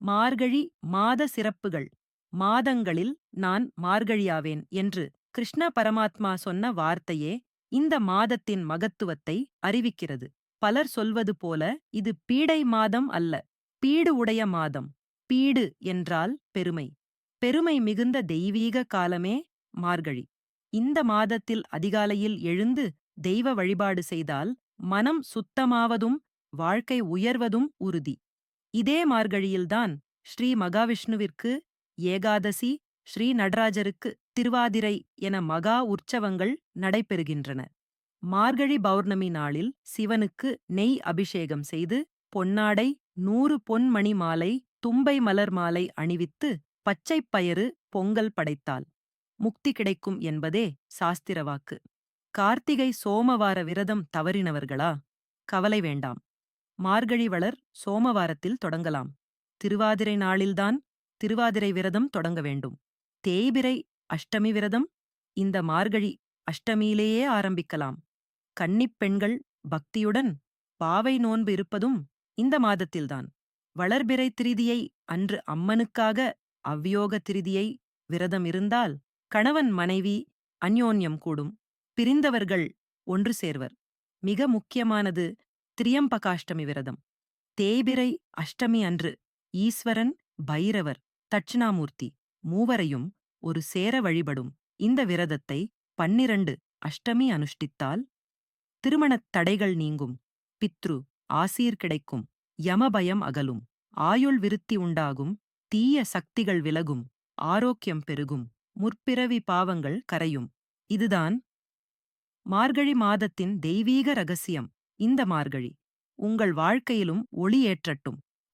மார்கழி மாத சிறப்புகள். மாதங்களில் நான் மார்கழியாவேன் என்று கிருஷ்ண பரமாத்மா சொன்ன வார்த்தையே இந்த மாதத்தின் மகத்துவத்தை அறிவிக்கிறது. பலர் சொல்வது போல இது பீடை மாதம் அல்ல, பீடு உடைய மாதம். பீடு என்றால் பெருமை. பெருமை மிகுந்த தெய்வீக காலமே மார்கழி. இந்த மாதத்தில் அதிகாலையில் எழுந்து தெய்வ வழிபாடு செய்தால் மனம் சுத்தமாவதும் வாழ்க்கை உயர்வதும் உறுதி. இதே மார்கழியில்தான் ஸ்ரீ மகாவிஷ்ணுவிற்கு ஏகாதசி, ஸ்ரீ நடராஜருக்கு திருவாதிரை என மகா உற்சவங்கள் நடைபெறுகின்றன. மார்கழி பௌர்ணமி நாளில் சிவனுக்கு நெய் அபிஷேகம் செய்து பொன்னாடை, 100 பொன்மணி மாலை, தும்பை மலர் மாலை அணிவித்து பச்சைப் பயறு பொங்கல் படைத்தால் முக்தி கிடைக்கும் என்பதே சாஸ்திர வாக்கு. கார்த்திகை சோமவார விரதம் தவறினவர்களா? கவலை வேண்டாம். மார்கழி வளர் சோமவாரத்தில் தொடங்கலாம். திருவாதிரை நாளில்தான் திருவாதிரை விரதம் தொடங்க வேண்டும். தேய்பிறை அஷ்டமி விரதம் இந்த மார்கழி அஷ்டமியிலேயே ஆரம்பிக்கலாம். கன்னிப் பெண்கள் பக்தியுடன் பாவை நோன்பு இருப்பதும் இந்த மாதத்தில்தான். வளர்பிறை திரிதியை அன்று அம்மனுக்காக அவ்யோக திரிதியை விரதம் இருந்தால் கணவன் மனைவி அந்யோன்யம் கூடும். பிரிந்தவர்கள் ஒன்று சேர்வர். மிக முக்கியமானது திரியம்பகாஷ்டமி விரதம். தேய்பிறை அஷ்டமி அன்று ஈஸ்வரன், பைரவர், தட்சிணாமூர்த்தி மூவரையும் ஒரு சேர வழிபடும் இந்த விரதத்தை 12 அஷ்டமி அனுஷ்டித்தால் திருமணத் தடைகள் நீங்கும், பித்ரு ஆசீர் கிடைக்கும், யமபயம் அகலும், ஆயுள் விருத்தி உண்டாகும், தீய சக்திகள் விலகும், ஆரோக்கியம் பெருகும், முற்பிறவி பாவங்கள் கரையும். இதுதான் மார்கழி மாதத்தின் தெய்வீக ரகசியம். இந்த மார்கழி உங்கள் வாழ்க்கையிலும் ஒளி ஏற்றட்டும்.